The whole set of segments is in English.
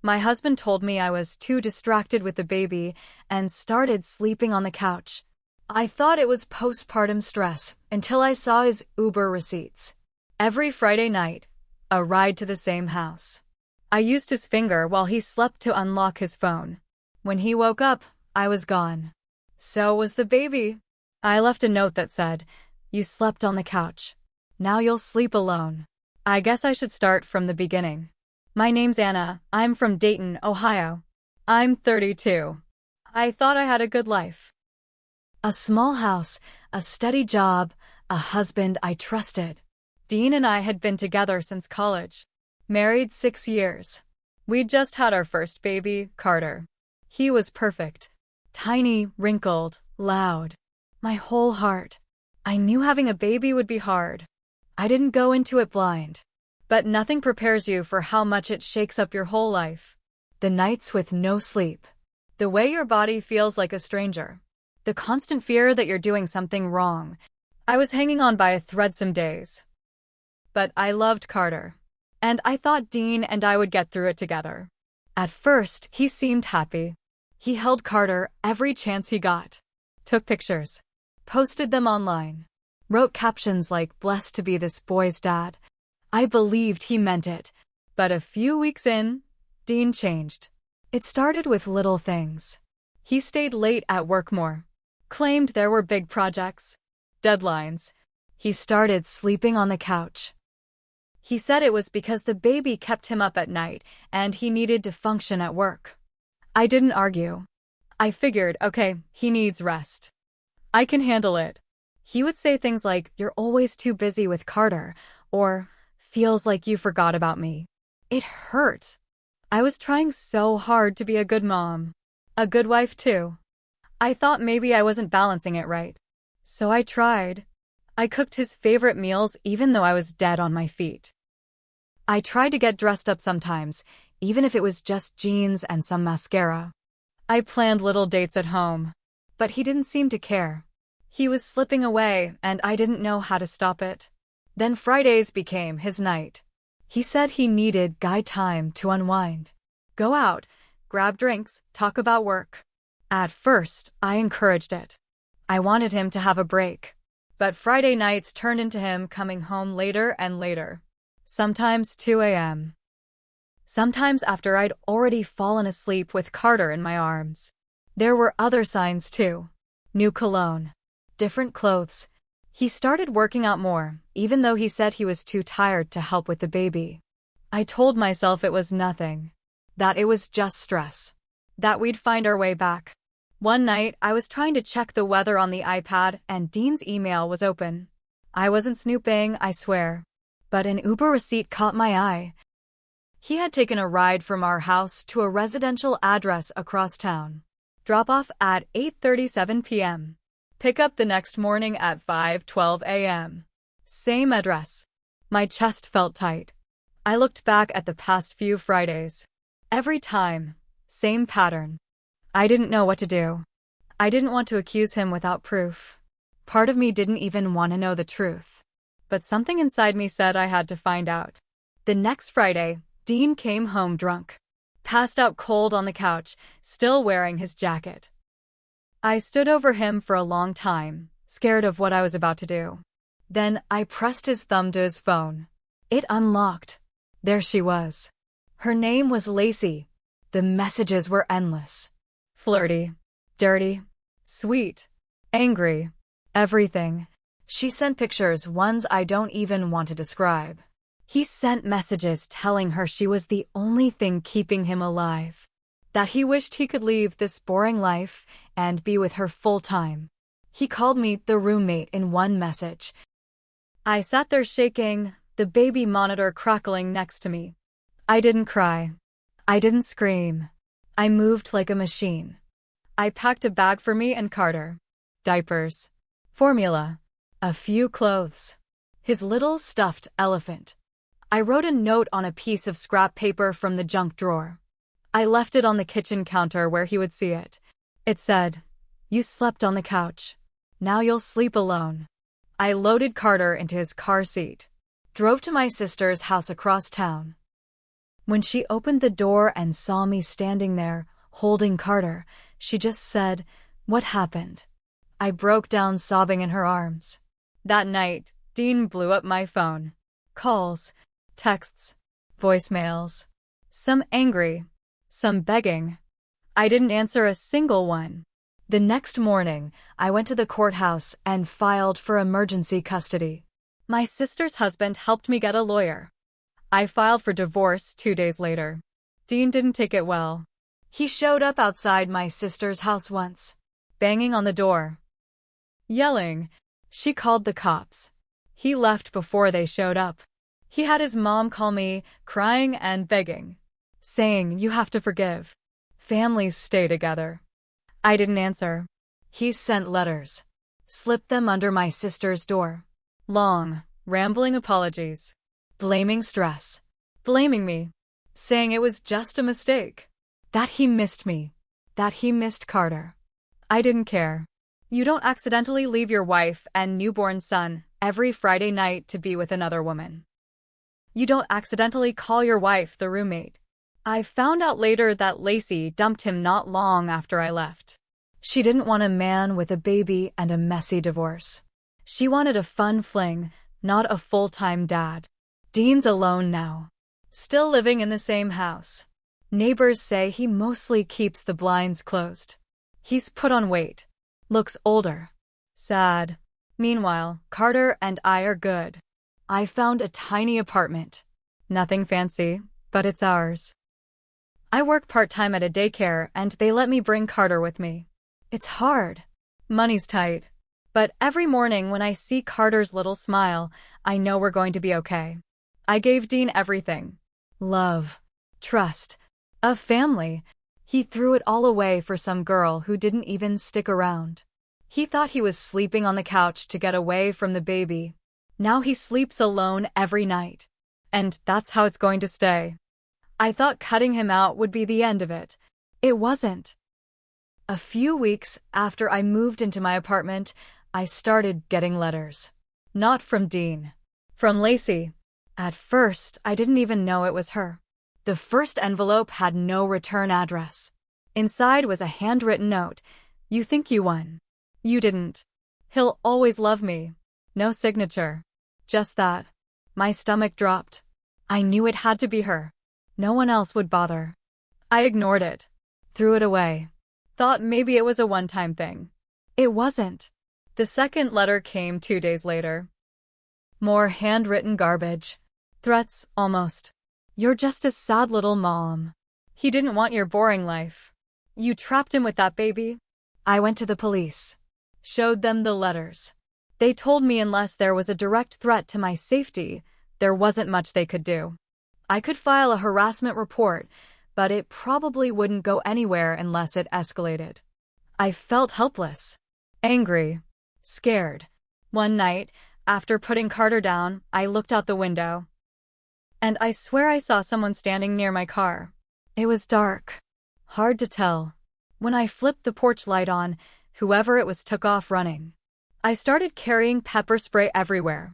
My husband told me I was too distracted with the baby and started sleeping on the couch. I thought it was postpartum stress until I saw his Uber receipts. Every Friday night, a ride to the same house. I used his finger while he slept to unlock his phone. When he woke up, I was gone. So was the baby. I left a note that said, "You slept on the couch. Now you'll sleep alone." I guess I should start from the beginning. My name's Anna. I'm from Dayton, Ohio. I'm 32. I thought I had a good life. A small house, a steady job, a husband I trusted. Dean and I had been together since college. Married 6 years. We'd just had our first baby, Carter. He was perfect. Tiny, wrinkled, loud. My whole heart. I knew having a baby would be hard. I didn't go into it blind. But nothing prepares you for how much it shakes up your whole life. The nights with no sleep. The way your body feels like a stranger. The constant fear that you're doing something wrong. I was hanging on by a thread some days. But I loved Carter. And I thought Dean and I would get through it together. At first, he seemed happy. He held Carter every chance he got. Took pictures. Posted them online. Wrote captions like, "Blessed to be this boy's dad." I believed he meant it. But a few weeks in, Dean changed. It started with little things. He stayed late at work more. Claimed there were big projects. Deadlines. He started sleeping on the couch. He said it was because the baby kept him up at night and he needed to function at work. I didn't argue. I figured, okay, he needs rest. I can handle it. He would say things like, "You're always too busy with Carter," or "Feels like you forgot about me." It hurt. I was trying so hard to be a good mom. A good wife too. I thought maybe I wasn't balancing it right. So I tried. I cooked his favorite meals even though I was dead on my feet. I tried to get dressed up sometimes, even if it was just jeans and some mascara. I planned little dates at home. But he didn't seem to care. He was slipping away and I didn't know how to stop it. Then Fridays became his night. He said he needed guy time to unwind. Go out, grab drinks, talk about work. At first, I encouraged it. I wanted him to have a break. But Friday nights turned into him coming home later and later. Sometimes 2 a.m. Sometimes after I'd already fallen asleep with Carter in my arms. There were other signs too. New cologne. Different clothes. He started working out more, even though he said he was too tired to help with the baby. I told myself it was nothing. That it was just stress. That we'd find our way back. One night, I was trying to check the weather on the iPad and Dean's email was open. I wasn't snooping, I swear. But an Uber receipt caught my eye. He had taken a ride from our house to a residential address across town. Drop off at 8:37 p.m. Pick up the next morning at 5:12 a.m. Same address. My chest felt tight. I looked back at the past few Fridays. Every time, same pattern. I didn't know what to do. I didn't want to accuse him without proof. Part of me didn't even want to know the truth. But something inside me said I had to find out. The next Friday, Dean came home drunk. Passed out cold on the couch, still wearing his jacket. I stood over him for a long time, scared of what I was about to do. Then I pressed his thumb to his phone. It unlocked. There she was. Her name was Lacey. The messages were endless. Flirty, dirty, sweet, angry, everything. She sent pictures, ones I don't even want to describe. He sent messages telling her she was the only thing keeping him alive. That he wished he could leave this boring life and be with her full time. He called me the roommate in one message. I sat there shaking, the baby monitor crackling next to me. I didn't cry. I didn't scream. I moved like a machine. I packed a bag for me and Carter. Diapers. Formula. A few clothes. His little stuffed elephant. I wrote a note on a piece of scrap paper from the junk drawer. I left it on the kitchen counter where he would see it. It said, "You slept on the couch. Now you'll sleep alone." I loaded Carter into his car seat. Drove to my sister's house across town. When she opened the door and saw me standing there, holding Carter, she just said, "What happened?" I broke down sobbing in her arms. That night, Dean blew up my phone. Calls, texts, voicemails. Some angry, some begging. I didn't answer a single one. The next morning, I went to the courthouse and filed for emergency custody. My sister's husband helped me get a lawyer. I filed for divorce 2 days later. Dean didn't take it well. He showed up outside my sister's house once, banging on the door, yelling. She called the cops. He left before they showed up. He had his mom call me, crying and begging, saying, "You have to forgive. Families stay together." I didn't answer. He sent letters, slipped them under my sister's door. Long, rambling apologies. Blaming stress. Blaming me. Saying it was just a mistake. That he missed me. That he missed Carter. I didn't care. You don't accidentally leave your wife and newborn son every Friday night to be with another woman. You don't accidentally call your wife the roommate. I found out later that Lacey dumped him not long after I left. She didn't want a man with a baby and a messy divorce. She wanted a fun fling, not a full-time dad. Dean's alone now, still living in the same house. Neighbors say he mostly keeps the blinds closed. He's put on weight, looks older, sad. Meanwhile, Carter and I are good. I found a tiny apartment. Nothing fancy, but it's ours. I work part-time at a daycare and they let me bring Carter with me. It's hard. Money's tight. But every morning when I see Carter's little smile, I know we're going to be okay. I gave Dean everything. Love, trust, a family. He threw it all away for some girl who didn't even stick around. He thought he was sleeping on the couch to get away from the baby. Now he sleeps alone every night. And that's how it's going to stay. I thought cutting him out would be the end of it. It wasn't. A few weeks after I moved into my apartment, I started getting letters. Not from Dean. From Lacey. At first, I didn't even know it was her. The first envelope had no return address. Inside was a handwritten note. "You think you won. You didn't. He'll always love me." No signature. Just that. My stomach dropped. I knew it had to be her. No one else would bother. I ignored it. Threw it away. Thought maybe it was a one-time thing. It wasn't. The second letter came 2 days later. More handwritten garbage. Threats, almost. "You're just a sad little mom. He didn't want your boring life. You trapped him with that baby." I went to the police. Showed them the letters. They told me unless there was a direct threat to my safety, there wasn't much they could do. I could file a harassment report, but it probably wouldn't go anywhere unless it escalated. I felt helpless. Angry. Scared. One night, after putting Carter down, I looked out the window. And I swear I saw someone standing near my car. It was dark. Hard to tell. When I flipped the porch light on, whoever it was took off running. I started carrying pepper spray everywhere.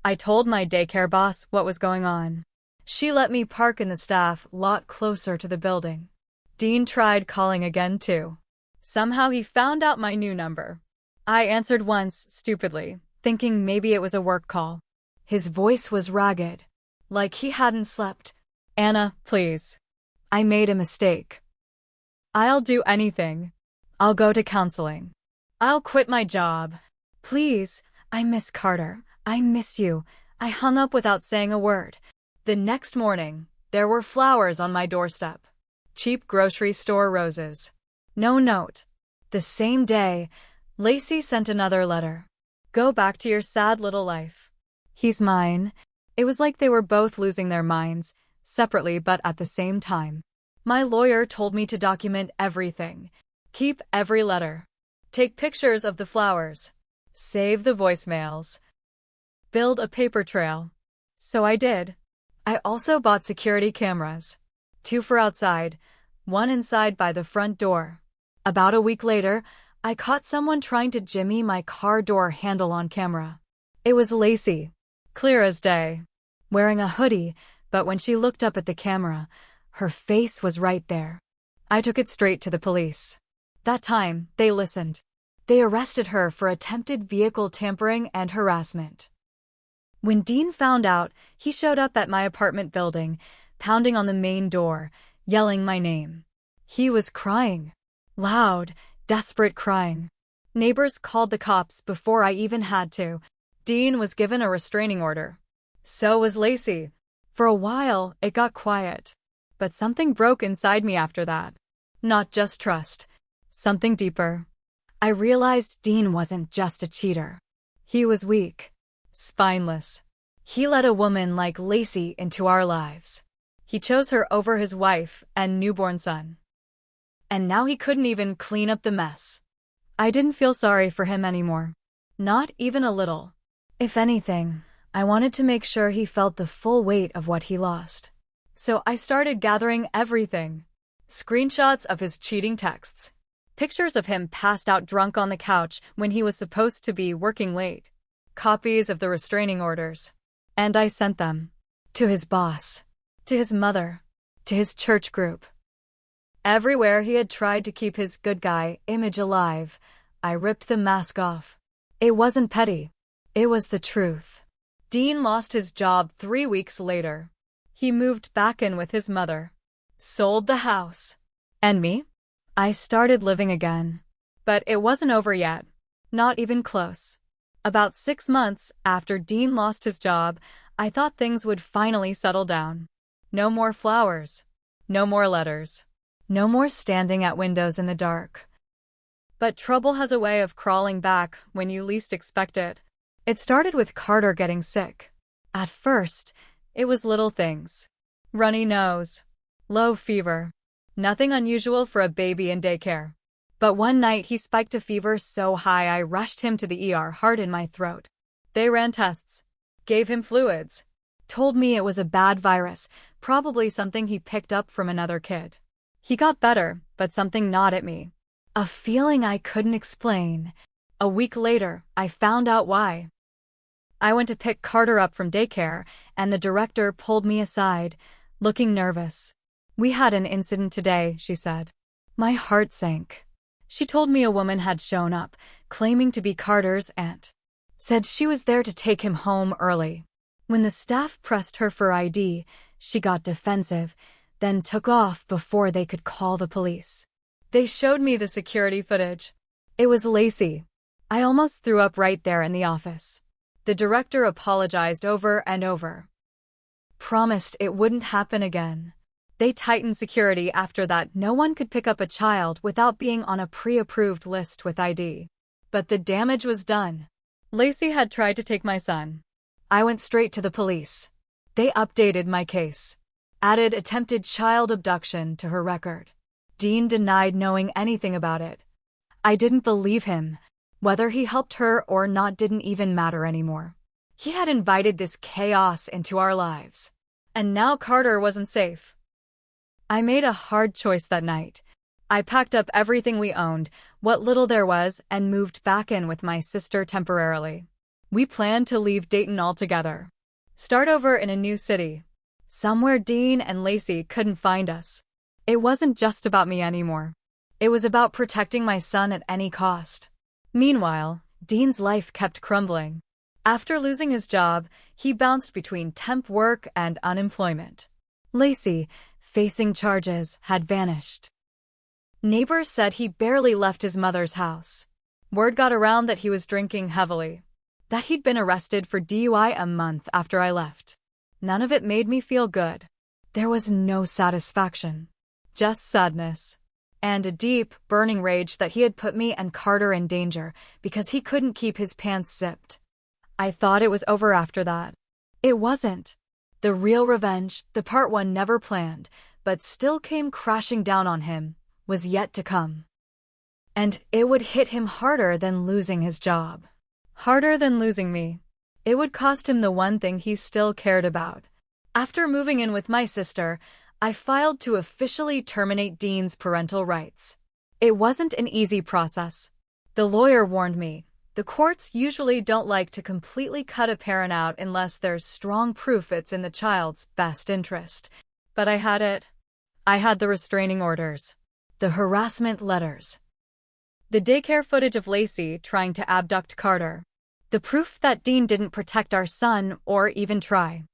I told my daycare boss what was going on. She let me park in the staff lot closer to the building. Dean tried calling again too. Somehow he found out my new number. I answered once, stupidly, thinking maybe it was a work call. His voice was ragged. Like he hadn't slept. "Anna, please. I made a mistake. I'll do anything. I'll go to counseling. I'll quit my job. Please, I miss Carter. I miss you." I hung up without saying a word. The next morning, there were flowers on my doorstep. Cheap grocery store roses. No note. The same day, Lacey sent another letter. "Go back to your sad little life. He's mine." It was like they were both losing their minds, separately but at the same time. My lawyer told me to document everything. Keep every letter. Take pictures of the flowers. Save the voicemails. Build a paper trail. So I did. I also bought security cameras. 2 for outside, 1 inside by the front door. About a week later, I caught someone trying to jimmy my car door handle on camera. It was Lacey. Clear as day. Wearing a hoodie, But when she looked up at the camera, her face was right there. I took it straight to the police. That time, they listened. They arrested her for attempted vehicle tampering and harassment. When Dean found out, he showed up at my apartment building, pounding on the main door, yelling my name. He was crying. Loud, desperate crying. Neighbors called the cops before I even had to. Dean was given a restraining order. So was Lacey. For a while, it got quiet. But something broke inside me after that. Not just trust. Something deeper. I realized Dean wasn't just a cheater. He was weak. Spineless. He let a woman like Lacey into our lives. He chose her over his wife and newborn son. And now he couldn't even clean up the mess. I didn't feel sorry for him anymore. Not even a little. If anything, I wanted to make sure he felt the full weight of what he lost. So I started gathering everything. Screenshots of his cheating texts. Pictures of him passed out drunk on the couch when he was supposed to be working late. Copies of the restraining orders. And I sent them. To his boss. To his mother. To his church group. Everywhere he had tried to keep his good guy image alive, I ripped the mask off. It wasn't petty. It was the truth. Dean lost his job 3 weeks later. He moved back in with his mother. Sold the house. And me? I started living again. But it wasn't over yet. Not even close. About 6 months after Dean lost his job, I thought things would finally settle down. No more flowers. No more letters. No more standing at windows in the dark. But trouble has a way of crawling back when you least expect it. It started with Carter getting sick. At first, it was little things. Runny nose. Low fever. Nothing unusual for a baby in daycare. But one night he spiked a fever so high I rushed him to the ER, heart in my throat. They ran tests. Gave him fluids. Told me it was a bad virus, probably something he picked up from another kid. He got better, but something gnawed at me. A feeling I couldn't explain. A week later, I found out why. I went to pick Carter up from daycare, and the director pulled me aside, looking nervous. "We had an incident today," she said. My heart sank. She told me a woman had shown up, claiming to be Carter's aunt. Said she was there to take him home early. When the staff pressed her for ID, she got defensive, then took off before they could call the police. They showed me the security footage. It was Lacey. I almost threw up right there in the office. The director apologized over and over. Promised it wouldn't happen again. They tightened security after that. No one could pick up a child without being on a pre-approved list with ID. But the damage was done. Lacey had tried to take my son. I went straight to the police. They updated my case. Added attempted child abduction to her record. Dean denied knowing anything about it. I didn't believe him. Whether he helped her or not didn't even matter anymore. He had invited this chaos into our lives. And now Carter wasn't safe. I made a hard choice that night. I packed up everything we owned, what little there was, and moved back in with my sister temporarily. We planned to leave Dayton altogether. Start over in a new city. Somewhere Dean and Lacey couldn't find us. It wasn't just about me anymore. It was about protecting my son at any cost. Meanwhile, Dean's life kept crumbling. After losing his job, he bounced between temp work and unemployment. Lacey, facing charges, had vanished. Neighbors said he barely left his mother's house. Word got around that he was drinking heavily. That he'd been arrested for DUI a month after I left. None of it made me feel good. There was no satisfaction. Just sadness. And a deep, burning rage that he had put me and Carter in danger because he couldn't keep his pants zipped. I thought it was over after that. It wasn't. The real revenge, the part one never planned, but still came crashing down on him, was yet to come. And it would hit him harder than losing his job. Harder than losing me. It would cost him the one thing he still cared about. After moving in with my sister, I filed to officially terminate Dean's parental rights. It wasn't an easy process. The lawyer warned me, The courts usually don't like to completely cut a parent out unless there's strong proof it's in the child's best interest. But I had it. I had the restraining orders. The harassment letters. The daycare footage of Lacey trying to abduct Carter. The proof that Dean didn't protect our son or even try.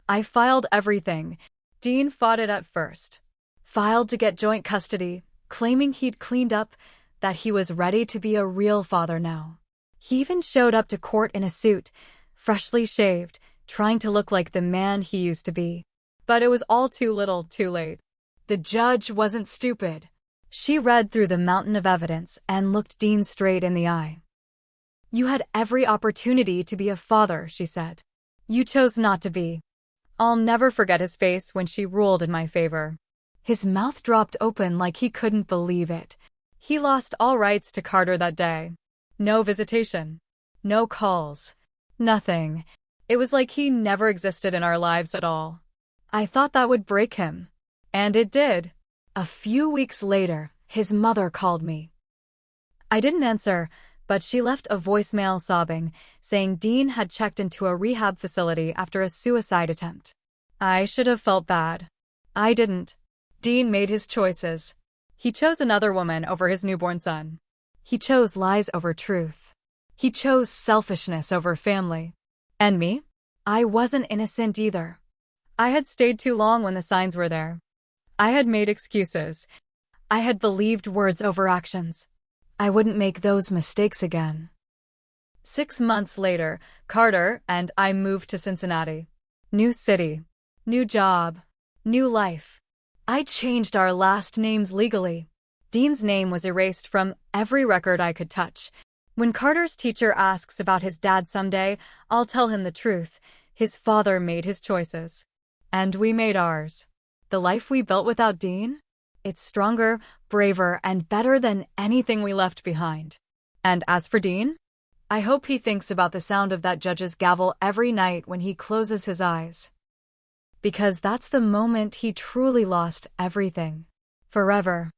I filed everything. Dean fought it at first. Filed to get joint custody, claiming he'd cleaned up, that he was ready to be a real father now. He even showed up to court in a suit, freshly shaved, trying to look like the man he used to be. But it was all too little, too late. The judge wasn't stupid. She read through the mountain of evidence and looked Dean straight in the eye. "You had every opportunity to be a father," she said. "You chose not to be." I'll never forget his face when she ruled in my favor. His mouth dropped open like he couldn't believe it. He lost all rights to Carter that day. No visitation. No calls. Nothing. It was like he never existed in our lives at all. I thought that would break him. And it did. A few weeks later, his mother called me. I didn't answer, but she left a voicemail sobbing, saying Dean had checked into a rehab facility after a suicide attempt. I should have felt bad. I didn't. Dean made his choices. He chose another woman over his newborn son. He chose lies over truth. He chose selfishness over family. And me? I wasn't innocent either. I had stayed too long when the signs were there. I had made excuses. I had believed words over actions. I wouldn't make those mistakes again. 6 months later, Carter and I moved to Cincinnati. New city. New job. New life. I changed our last names legally. Dean's name was erased from every record I could touch. When Carter's teacher asks about his dad someday, I'll tell him the truth. His father made his choices. And we made ours. The life we built without Dean? It's stronger, braver, and better than anything we left behind. And as for Dean? I hope he thinks about the sound of that judge's gavel every night when he closes his eyes. Because that's the moment he truly lost everything. Forever.